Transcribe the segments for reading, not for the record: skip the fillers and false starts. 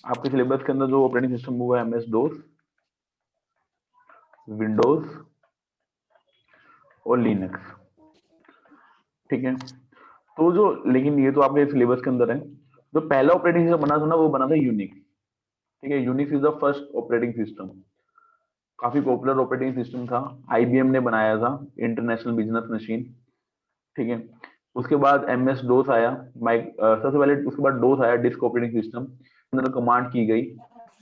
आपके सिलेबस के अंदर जो ऑपरेटिंग सिस्टम हुआ है MS DOS, विंडोज और लिनक्स, ठीक है। तो जो, लेकिन ये तो आपके सिलेबस के अंदर है। जो पहला ऑपरेटिंग सिस्टम बना था ना, वो बना था यूनिक्स, ठीक है। Unix is the first operating system, काफी पॉपुलर ऑपरेटिंग सिस्टम था। IBM ने बनाया था, इंटरनेशनल बिजनेस मशीन, ठीक है। उसके बाद MS DOS आया, सबसे पहले उसके बाद DOS आया, डिस्क ऑपरेटिंग सिस्टम, अंदर कमांड की गई,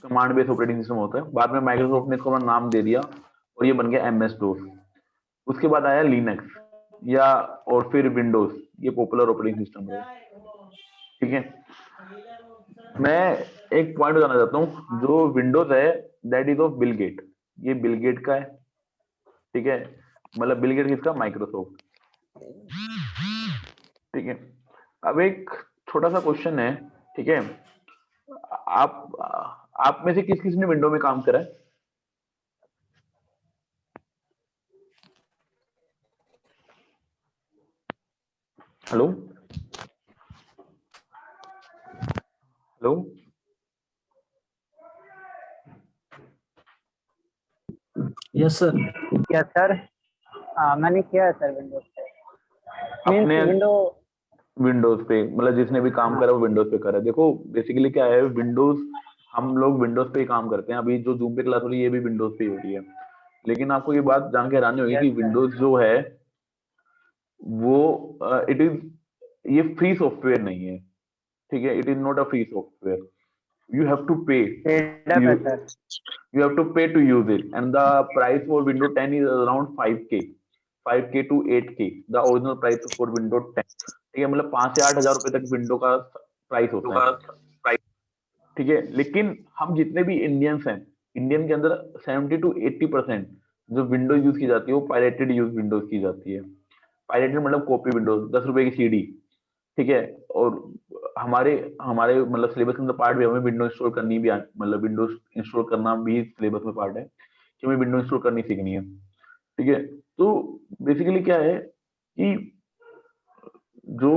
कमांड बेस्ड ऑपरेटिंग सिस्टम होता है। बाद में माइक्रोसॉफ्ट ने इसको अपना नाम दे दिया और ये बन गया MS DOS। उसके बाद आया लिनक्स या और फिर विंडोज, ये पॉपुलर ऑपरेटिंग सिस्टम रहे, ठीक है। मैं एक पॉइंट बताना चाहता हूँ, जो विंडोज है that is of Bill Gates, ये बिल गेट का है, ठीक है। मतलब बिल गेट किसका? माइक्रोसॉफ्ट, ठीक है। अब एक छोटा सा क्वेश्चन है, ठीक है। आप आप में से किस किस ने विंडो में काम करा है? Hello hello yes sir. Yes sir, मैंने किया है सर विंडोज पे। मीन्स अपने विंडो विंडोज पे, मतलब जिसने भी काम करा वो विंडोज पे करा है। देखो बेसिकली क्या है, विंडोज, हम लोग विंडोज पे ही काम करते हैं। अभी जो जूम पे क्लास हो रही है ये भी विंडोज पे ही हो रही है। लेकिन आपको ये बात जान के हैरानी होगी यस कि सर, विंडोज जो है वो इट इज, ये फ्री सॉफ्टवेयर नहीं है, ठीक है। It is not a free software, you have to pay, paid up you है sir. you have to pay to use it, and the price for Windows 10 is around 5k, 5k to 8k, the original price for Windows 10, ठीक है। मतलब 5 से 8 हजार रुपए तक window का price होता है, ठीक है। लेकिन हम जितने भी इंडियंस हैं, इंडियन के अंदर 70 to 80% जो विंडो यूज की जाती है वो पायरेटेड यूज विंडोज की जाती है। पायरेटेड मतलब कॉपी विंडोज, 10 रुपए की CD, ठीक है। और हमारे हमारे मतलब सिलेबस के अंदर पार्ट भी, हमें विंडो इंस्टॉल करनी भी मतलब विंडोज इंस्टॉल करना भी सिलेबस में पार्ट है कि हमें विंडो इंस्टॉल करनी सीखनी है, ठीक है। तो बेसिकली क्या है कि जो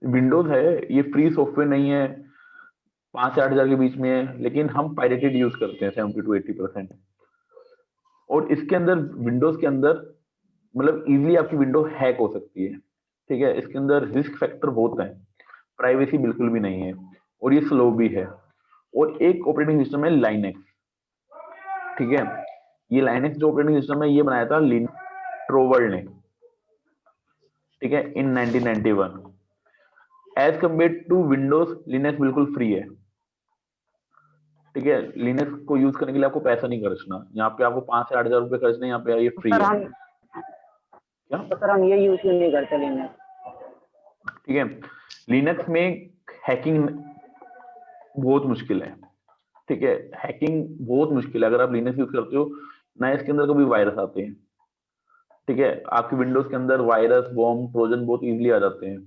विंडोज है ये फ्री सॉफ्टवेयर नहीं है, 5 से 8 हजार के बीच में है, लेकिन हम पायरेटेड यूज करते हैं 70 to 80%। और इसके अंदर, विंडोज के अंदर, मतलब इजीली आपकी विंडो हैक हो सकती है, ठीक है। इसके अंदर रिस्क फैक्टर बहुत है, प्राइवेसी बिल्कुल भी नहीं है, और ये स्लो भी है। और एक ऑपरेटिंग सिस्टम है लाइनेक्स, ठीक है। ये लाइनेक्स जो ऑपरेटिंग सिस्टम है ये बनाया था लिनस टोरवल्ड ने, ठीक है, in 1991। As compare to Windows, Linux बिल्कुल फ्री है, ठीक है। लिनक्स को यूज करने के लिए आपको पैसा नहीं खर्चना, यहाँ पे आपको 5 से 8 हजार रुपए खर्चने, यहाँ पे ये फ्री सर है, हम क्या, तो सर हम ये यूज क्यों नहीं करते लिनक्स? ठीक है। लिनक्स में हैकिंग बहुत मुश्किल है, ठीक है। हैकिंग बहुत मुश्किल है अगर आप लिनक्स यूज करते हो ना, इसके अंदर कभी वायरस आते हैं, ठीक है। आपके विंडोज के अंदर वायरस, बॉम्ब, ट्रोजन बहुत इजीली आ जाते हैं।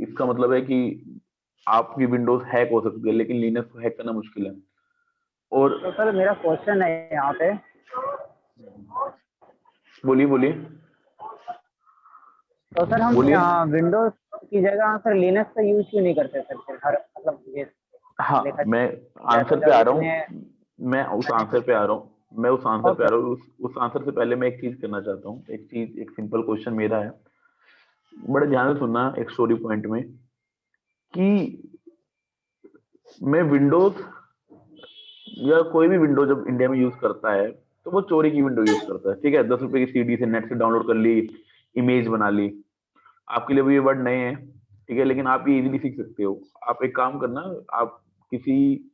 इसका मतलब है कि आपकी विंडोज हैक हो सकती है, लेकिन लिनक्स को हैक करना मुश्किल है। और तो सर मेरा क्वेश्चन है यहाँ पे, बोलिए बोलिए तो सर हम बोलिए। विंडोज की जगह सर लिनक्स का यूज क्यों नहीं करते सर? फिर हर मतलब ये हाँ, देखा मैं जाए तो आंसर पे जब आ रहा इतने हूँ, मैं उस आंसर पे आ रहा हूँ, मैं उस आंसर पे आ ओके रहा हूँ। उस आंसर से पहले मैं एक चीज करना चाहता हूँ, एक चीज, एक सिंपल क्वेश्चन मेरा है, बड़े ध्यान से सुनना एक स्टोरी पॉइंट में, कि मैं विंडोज या कोई भी विंडो जब इंडिया में यूज करता है तो वो चोरी की विंडो यूज करता है, ठीक है। 10 रुपए की CD से नेट से डाउनलोड कर ली, इमेज बना ली। आपके लिए भी ये वर्ड नए हैं, ठीक है, लेकिन आप ये इजीली सीख सकते हो। आप एक काम करना, आप किसी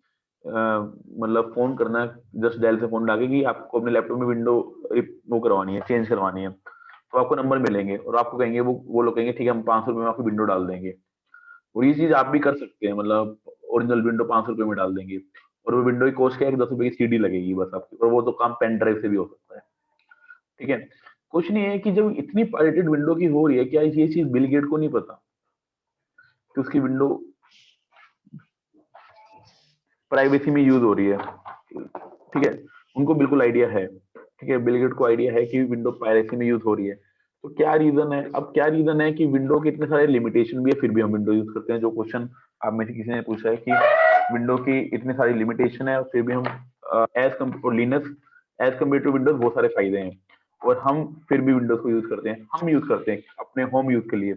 मतलब फोन करना, जस्ट डायल से फोन डाके कि आपको अपने लैपटॉप में विंडो वो करवानी है, चेंज करवानी है, तो आपको नंबर मिलेंगे और आपको कहेंगे, वो लोग कहेंगे ठीक है हम 500 रुपए में आपकी विंडो डाल देंगे। और ये चीज आप भी कर सकते हैं, मतलब ओरिजिनल विंडो 500 रुपए में डाल देंगे, और वो विंडो की कॉस्ट क्या है, 10 रुपए की CD लगेगी बस आपकी, और वो तो काम पेन ड्राइव से भी हो सकता है, ठीक है। क्वेश्चन ये है कि जब इतनी पायरेटेड विंडो की हो रही है, क्या ये चीज बिल गेट को नहीं पता कि उसकी विंडो प्राइवेसी में यूज हो रही है, ठीक है। उनको बिल्कुल आइडिया है, ठीक है, बिल गेट को आइडिया है कि विंडो प्राइवेसी में यूज हो रही है, तो क्या रीजन है, अब क्या रीजन है कि विंडो के इतने सारे लिमिटेशन भी है फिर भी हम विंडो यूज करते हैं। जो क्वेश्चन आप में से किसी ने पूछा है कि विंडो की इतनी सारी लिमिटेशन है और फिर भी हम as compare Linux as compare to Windows बहुत सारे फायदे हैं और हम फिर भी विंडोज को यूज करते हैं। हम यूज करते हैं अपने होम यूज के लिए।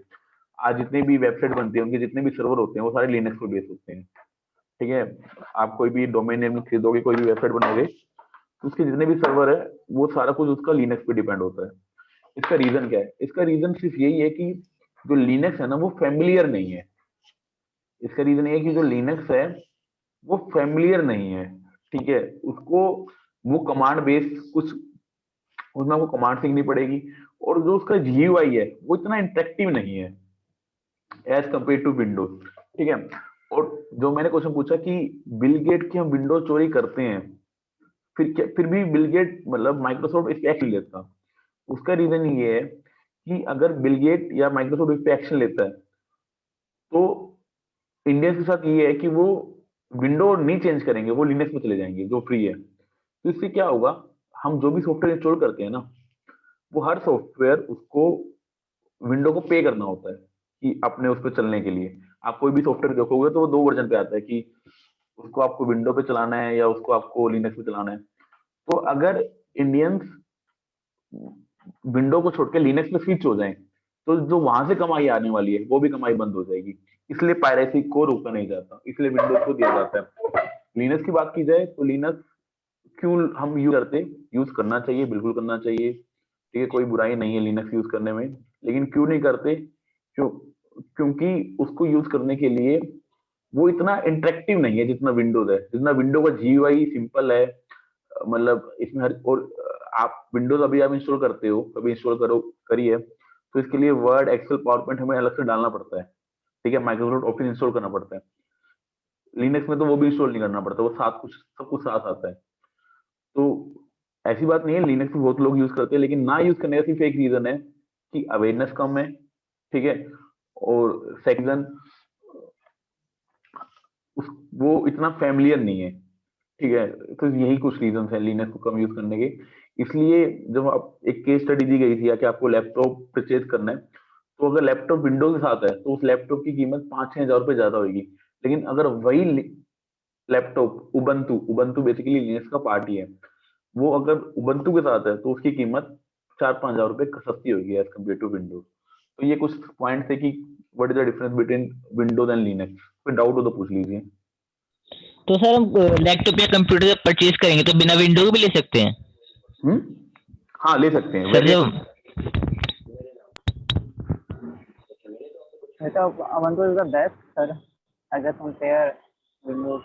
आज जितने भी वेबसाइट बनती है उनके जितने भी सर्वर होते हैं वो सारे लिनक्स पर बेस होते हैं। ठीक है, आप कोई भी डोमेन नेम खरीदोगे, कोई भी वेबसाइट बनाओगे, तो उसके जितने भी सर्वर है वो सारा कुछ उसका लिनक्स पे डिपेंड होता है। इसका रीजन क्या है? इसका रीजन सिर्फ यही है कि जो लिनक्स है ना वो फैमिलियर नहीं है। इसका रीजन ये है कि जो लिनक्स है वो फैमिलियर नहीं है। ठीक है, उसको वो कमांड बेस्ड कुछ, उसमें आपको कमांड सीखनी पड़ेगी और जो उसका जीयूआई है वो इतना इंटरेक्टिव नहीं है एज कम्पेयर टू विंडोज। ठीक है, और जो मैंने क्वेश्चन पूछा कि बिल गेट की हम विंडोज चोरी करते हैं, फिर भी बिल गेट मतलब माइक्रोसॉफ्ट इस पे एक्शन लेता। उसका रीजन ये है कि अगर बिल गेट या माइक्रोसॉफ्ट इस पे एक्शन लेता है तो इंडियंस के साथ ये है कि वो विंडो नहीं चेंज करेंगे, वो लिनक्स में चले जाएंगे जो फ्री है। तो इससे क्या होगा, हम जो भी सॉफ्टवेयर इंस्टॉल करते हैं ना वो हर सॉफ्टवेयर उसको विंडो को पे करना होता है कि अपने उस पर चलने के लिए। आप कोई भी सॉफ्टवेयर देखोगे तो वो दो वर्जन पे आता है कि उसको आपको विंडो पे चलाना है या उसको आपको लिनक्स पे चलाना है। तो अगर इंडियंस विंडो को छोड़ के लिनक्स में स्विच हो जाएं तो जो वहां से कमाई आने वाली है वो भी कमाई बंद हो जाएगी। इसलिए पायरेसी को रोका नहीं जाता, इसलिए विंडोज को दिया जाता है। लिनक्स की बात की जाए तो लिनक्स क्यों हम यूज करते, यूज करना चाहिए, बिल्कुल करना चाहिए। ठीक है, कोई बुराई नहीं है लिनक्स यूज करने में, लेकिन क्यों नहीं करते? क्यों? क्योंकि उसको यूज करने के लिए वो इतना इंटरेक्टिव नहीं है जितना विंडोज है। जितना विंडो का जीयूआई सिंपल है, मतलब इसमें हर और आप विंडोज अभी आप इंस्टॉल करते हो, कभी इंस्टॉल करो करिए, तो इसके लिए वर्ड एक्सेल पावर पॉइंट हमें अलग से डालना पड़ता है। ठीक है, माइक्रोसॉफ्ट ऑफिस इंस्टॉल करना पड़ता है। लिनक्स में तो वो भी इंस्टॉल नहीं करना पड़ता, वो साथ कुछ सब कुछ साथ आता है। तो ऐसी बात नहीं है, लिनक्स भी बहुत लोग यूज करते हैं, लेकिन ना यूज करने का सिर्फ एक रीजन है कि अवेयरनेस कम है। ठीक है, और सेकंड वो इतना फैमिलियर नहीं है। ठीक है, तो यही कुछ रीजन है लिनक्स को कम यूज करने के। इसलिए जब आप एक केस स्टडी दी गई थी कि आपको लैपटॉप परचेज करना है, तो अगर लैपटॉप विंडोज के साथ है तो उस लैपटॉप की कीमत 5-6 हजार रुपए ज्यादा होगी। लेकिन अगर वही laptop Ubuntu Ubuntu basically Linux का पार्ट ही है, वो अगर उबंटू के साथ है तो उसकी कीमत 4-5 हजार रुपए सस्ती होगी एज कम्पेयर टू विंडोज। तो ये कुछ पॉइंट है कि what is the difference between Windows and Linux. कोई डाउट हो तो पूछ लीजिए। तो सर हम लैपटॉप या कंप्यूटर जब परचेज करेंगे तो बिना विंडो के भी ले सकते हैं? हाँ, ले सकते हैं। सर वैसे जब So Ubuntu is the best, sir. I just compare Windows.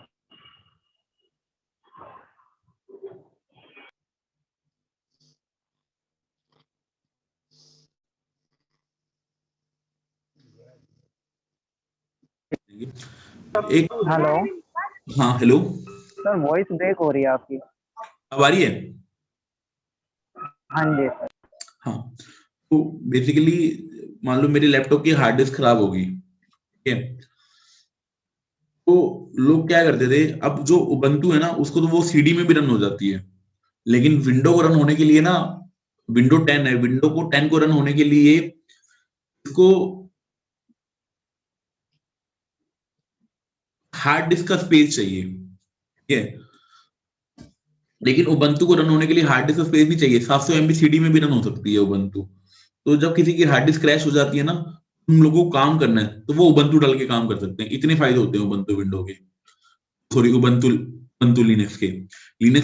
एक हेलो हाँ हेलो, सर, वॉइस ब्रेक हो रही है आपकी। अब आ रही है? हाँ जी सर। हाँ, तो बेसिकली मान लो मेरे लैपटॉप की हार्ड डिस्क खराब होगी, ठीक है, तो लोग क्या करते थे, अब जो उबंटू है ना उसको तो वो सीडी में भी रन हो जाती है, लेकिन विंडो को रन होने के लिए ना, विंडो 10 है, विंडो को 10 को रन होने के लिए इसको हार्ड डिस्क का स्पेस चाहिए, ठीक है। लेकिन उबंटू को रन होने के लिए हार्ड डिस्क का स्पेस भी चाहिए, 700 MB सीडी में भी रन हो सकती है उबंटू। तो जब किसी की हार्ड डिस्क क्रैश हो जाती है ना, हम लोगों को काम करना है तो वो उबंटू डाल के काम कर सकते हैं। इतने फायदे होते हैं उबंटू विंडो के, सॉरी उबंटू उबंटू लिनक्स के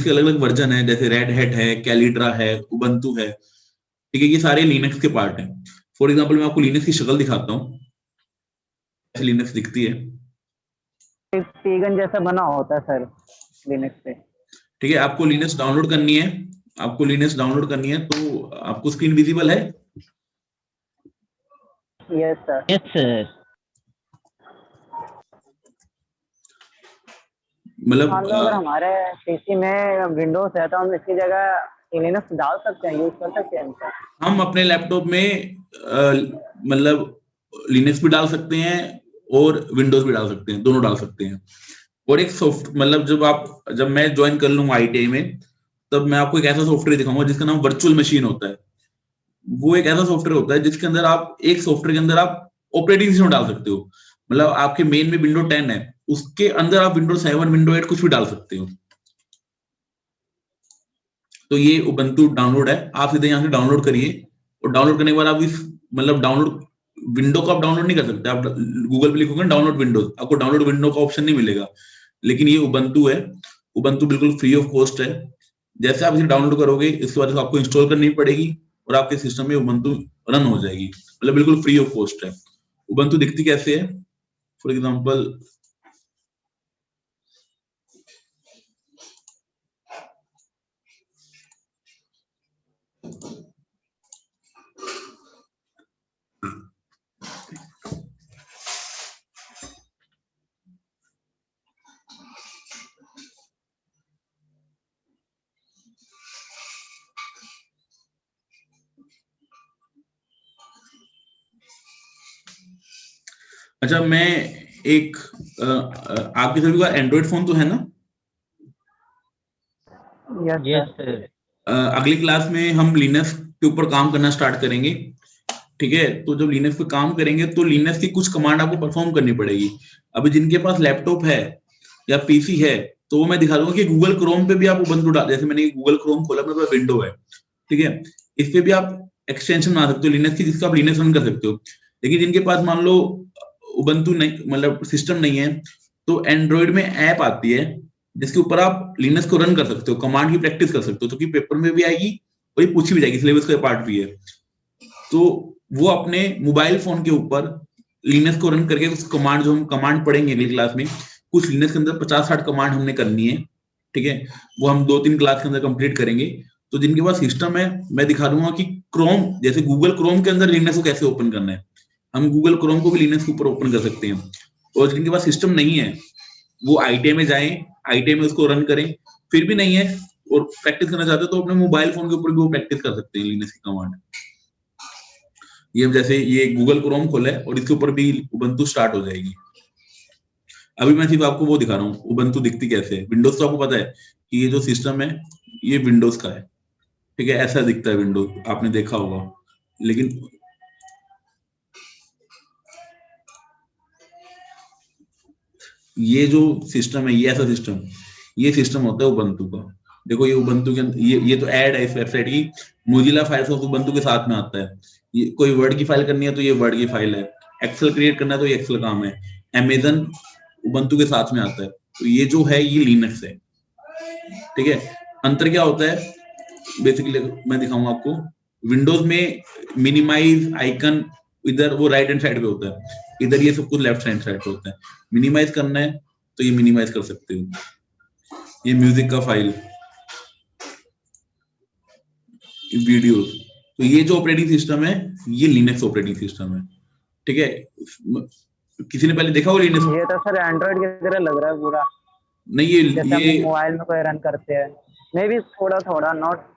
अलग अलग वर्जन है, जैसे रेड हैट है, कैलिड्रा है, उबंटू है, ठीक है, ये सारे लिनक्स के पार्ट हैं। फॉर एग्जांपल मैं आपको लिनक्स की शक्ल दिखाता हूँ, ऐसे लिनक्स दिखती है, पीगन जैसा बना होता है सर लिनक्स पे। ठीक है। आपको लिनक्स डाउनलोड करनी है, आपको लिनक्स डाउनलोड करनी है, तो आपको स्क्रीन विजिबल है? Yes sir. Yes sir. मतलब मान लो अगर हमारे पीसी में विंडोज है तो हम इसकी जगह लिनक्स डाल सकते हैं, यूज कर सकते हैं सर। हम अपने लैपटॉप में मतलब लिनक्स भी डाल सकते हैं और विंडोज भी डाल सकते हैं, दोनों डाल सकते हैं। और एक सॉफ्ट मतलब जब मैं ज्वाइन कर लूंगा ITI में, तब मैं आपको एक ऐसा सॉफ्टवेयर दिखाऊंगा जिसका नाम वर्चुअल मशीन होता है। वो एक ऐसा सॉफ्टवेयर होता है जिसके अंदर आप एक सॉफ्टवेयर के अंदर आप ऑपरेटिंग सिस्टम डाल सकते हो। मतलब आपके मेन में विंडो 10 है, उसके अंदर आप विंडो 7, विंडो 8 कुछ भी डाल सकते हो। तो ये उबंटू डाउनलोड है, आप सीधे यहाँ से डाउनलोड करिए, और डाउनलोड करने के बाद आप इस मतलब डाउनलोड विंडो को आप डाउनलोड नहीं कर सकते। आप गूगल पे लिखोगे डाउनलोड विंडोज, आपको डाउनलोड विंडो का ऑप्शन नहीं मिलेगा। लेकिन ये उबंटू है, उबंटू बिल्कुल फ्री ऑफ कॉस्ट है। जैसे आप इसे डाउनलोड करोगे इसके बाद आपको इंस्टॉल करनी पड़ेगी और आपके सिस्टम में उबंटू रन हो जाएगी, मतलब बिल्कुल फ्री ऑफ कॉस्ट है। उबंटू दिखती कैसे है, फॉर एग्जाम्पल अच्छा, मैं एक आपके सभी का एंड्रॉइड फोन तो है ना? Yes yes sir. सर। अगली क्लास में हम लिनक्स के ऊपर काम करना स्टार्ट करेंगे, ठीक है? तो जब लिनक्स पे काम करेंगे तो लिनक्स की कुछ कमांड आपको परफॉर्म करनी पड़ेगी। अभी जिनके पास लैपटॉप है या पीसी है तो वो मैं दिखा दूंगा कि गूगल क्रोम पे भी आप उबंटू डाल, जैसे मैंने गूगल क्रोम खोला, मेरे पास विंडो है, ठीक है? इस पे भी आप एक्सटेंशन बना सकते हो लिनक्स की, जिसका आप लिनक्स रन कर सकते हो। लेकिन जिनके पास मान लो उबंटू नहीं, मतलब सिस्टम नहीं है, तो एंड्रॉइड में ऐप आती है जिसके ऊपर आप लिनक्स को रन कर सकते हो, कमांड की प्रैक्टिस कर सकते हो, तो कि पेपर में भी आएगी और ये पूछी भी जाएगी, सिलेबस का पार्ट भी है। तो वो अपने मोबाइल फोन के ऊपर लिनक्स को रन करके उस कमांड, जो हम कमांड पढ़ेंगे अगली क्लास में, कुछ लिनक्स के अंदर 50-60 कमांड हमने करनी है, ठीक है? वो हम 2-3 क्लास के अंदर कंप्लीट करेंगे। तो जिनके पास सिस्टम है मैं दिखा दूंगा कि क्रोम, जैसे गूगल क्रोम के अंदर लिनक्स को कैसे ओपन करना है, हम गूगल क्रोम को भी लिनक्स के ऊपर ओपन कर सकते हैं। और जिनके पास सिस्टम नहीं है वो आईटीआई में जाएं, आईटीआई में उसको रन करें। फिर भी नहीं है और प्रैक्टिस करना चाहते हो तो अपने मोबाइल फोन के ऊपर भी वो प्रैक्टिस कर सकते हैं लिनक्स की कमांड। ये जैसे ये गूगल क्रोम खोला है और इसके ऊपर भी उबंटू स्टार्ट हो जाएगी। अभी मैं सिर्फ आपको वो दिखा रहा हूँ उबंटू दिखती कैसे है। विंडोज तो आपको पता है कि ये जो सिस्टम है ये विंडोज का है, ठीक है? ऐसा दिखता है विंडोज, आपने देखा होगा। लेकिन ये जो सिस्टम है, ये ऐसा सिस्टम, ये सिस्टम होता है उबंटू का। देखो ये उबंटू के ये तो ऐड है इस वेबसाइट की, मोजिला फायरफॉक्स उबंटू के साथ में आता है। ये कोई वर्ड की फाइल करनी है तो ये वर्ड की फाइल है, एक्सेल क्रिएट करना है तो ये एक्सेल काम है, अमेजन उबंटू के साथ में आता है। तो ये जो है ये लिनक्स है, ठीक है? अंतर क्या होता है बेसिकली मैं दिखाऊंगा आपको। विंडोज में मिनिमाइज आइकन इधर वो राइट हैंड साइड पे होता है, इधर ये सब कुछ लेफ्ट हैंड साइड पे होता है। मिनिमाइज करना है तो ये मिनिमाइज कर सकते हो। ये म्यूजिक का फाइल, वीडियो, तो ये जो ऑपरेटिंग सिस्टम है ये लिनक्स ऑपरेटिंग सिस्टम है, ठीक है? किसी ने पहले देखा हो लिनक्स? ये तो सर एंड्रॉइड की तरह लग रहा है पूरा, नहीं, जैसे ये हम मोबाइल में कोई रन करते हैं, मे भी थोड़ा थोड़ा नॉट।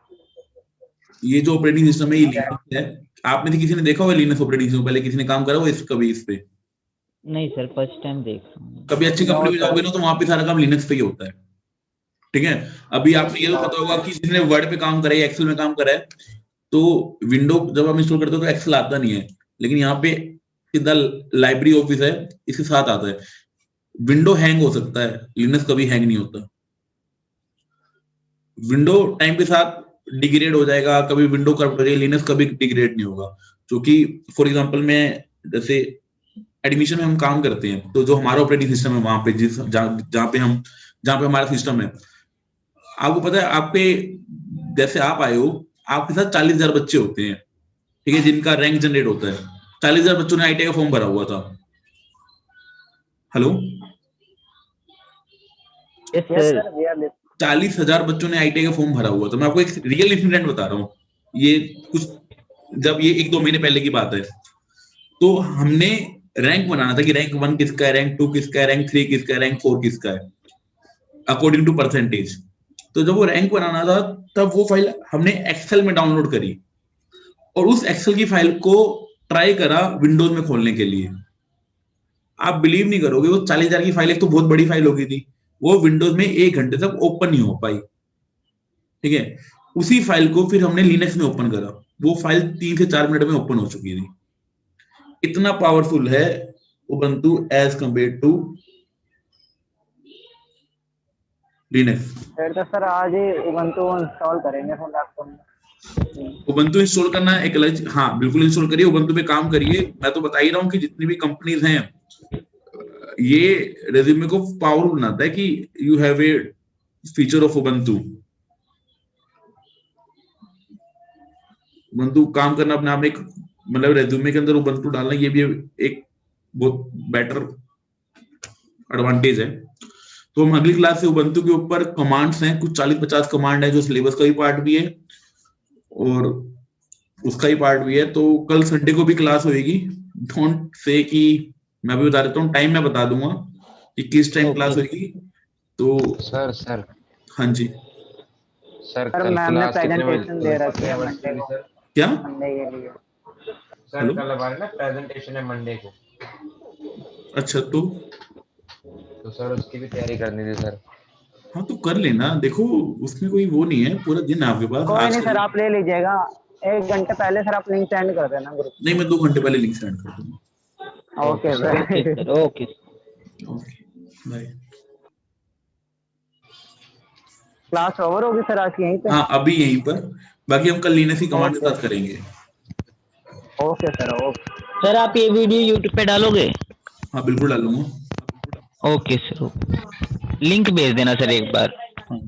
ये जो ऑपरेटिंग सिस्टम है ये लिनक्स है। आप में से किसी ने देखा होगा लिनक्स ऑपरेटिंग सिस्टम पहले? किसी ने काम करा हो इस कभी इस पे? नहीं सर, फर्स्ट टाइम देख रहा हूँ। कभी अच्छी कंपनी में जाओगे ना तो वहां पे सारा काम लिनक्स पे ही होता है, ठीक है? अभी आपने ये तो पता होगा कि जिसने वर्ड पे काम करा है, एक्सेल में काम करा है, तो विंडो जब आप इंस्टॉल करते हो तो एक्सेल आता नहीं है, लेकिन यहाँ पे सीधा लाइब्रेरी ऑफिस है, इसके साथ आता है। विंडो हैंग हो सकता है, लिनक्स कभी हैंग नहीं होता। विंडो टाइम के साथ डिग्रेड हो जाएगा, कभी विंडो करप्ट हो जाएगी, लिनक्स कभी डिग्रेड नहीं होगा। क्योंकि फॉर एग्जांपल मैं जैसे एडमिशन में हम काम करते हैं तो जो हमारा ऑपरेटिंग सिस्टम है वहां पे जहाँ पे हमारा सिस्टम है, आपको पता है आप पे जैसे आप आए हो आपके साथ 40,000 बच्चे होते हैं, ठीक है, जिनका रैंक जनरेट होता है। 40,000 बच्चों ने आईटीआई का फॉर्म भरा हुआ था। Hello, yes yes sir. Sir, we are 40,000 बच्चों ने आईटीआई का फॉर्म भरा हुआ था। मैं आपको एक रियल इंसिडेंट बता रहा हूँ, ये कुछ जब ये 1-2 महीने पहले की बात है। तो हमने रैंक बनाना था कि रैंक 1 किसका है, रैंक 2 किसका है, रैंक 3 किसका है, रैंक 4 किसका है, अकॉर्डिंग टू परसेंटेज। तो जब वो रैंक बनाना था तब वो फाइल हमने एक्सेल में डाउनलोड करी और उस एक्सेल की फाइल को ट्राई करा विंडोज में खोलने के लिए। आप बिलीव नहीं करोगे, वो 40,000 की फाइल, एक तो बहुत बड़ी फाइल होगी थी, वो विंडोज में 1 घंटे तक ओपन नहीं हो पाई, ठीक है? उसी फाइल को फिर हमने लिनक्स में ओपन करा वो फाइल 3 से 4 मिनट में ओपन हो चुकी थी। इतना पावरफुल है Ubuntu as compare to Linux. फिर तो सर आज ही उबंटू इंस्टॉल करेंगे अपने लैपटॉप में। उबंटू इंस्टॉल करना एक अलग, हाँ बिल्कुल इंस्टॉल करिए, उबंटू पे काम करिए। मैं तो बता ही रहा हूँ कि जितनी भी कंपनीज हैं, ये रेज्यूमे को पावरफुल बनाता है कि you have a feature of Ubuntu. Ubuntu काम करना अपने आप में एक, मतलब रेज्यूमे के अंदर उबंटू डालना, ये भी एक बहुत बेटर एडवांटेज है। तो हम अगली क्लास से उबंटू के ऊपर कमांड्स हैं, कुछ 40-50 कमांड है जो सिलेबस का भी पार्ट भी है और उसका ही पार्ट भी है। तो कल संडे को भी क्लास होगी। डोंट से कि मैं भी बता देता हूँ, टाइम मैं बता दूंगा कि किस टाइम क्लास होगी। तो सर हाँ जी सर सर कल मैम ने क्लास कितने प्रेजेंटेशन दे रखी है बजे मंडे को, सर? क्या मंडे के लिए। Sir hello? कल हमारे ना प्रेजेंटेशन है मंडे को, अच्छा तो सर उसकी भी तैयारी करनी थी सर। हाँ तो कर लेना, देखो उसमें कोई वो नहीं है, पूरा दिन है आपके पास। कोई आज नहीं का सर, आप ले लीजिएगा, 1 घंटे पहले सर आप लिंक सेंड कर देना ग्रुप। नहीं, मैं 2 घंटे पहले लिंक सेंड कर दूंगा। Okay okay sir. Sir, okay. Okay bye. Class over होगी सर आज की यहीं पे? हाँ अभी यहीं पर, बाकी हम कल लिनक्स की कमांड के साथ करेंगे। Okay sir, okay. सर आप ये वीडियो यूट्यूब पे डालोगे? हाँ बिल्कुल डालूंगा। Okay sir, okay. लिंक भेज देना सर एक बार। हाँ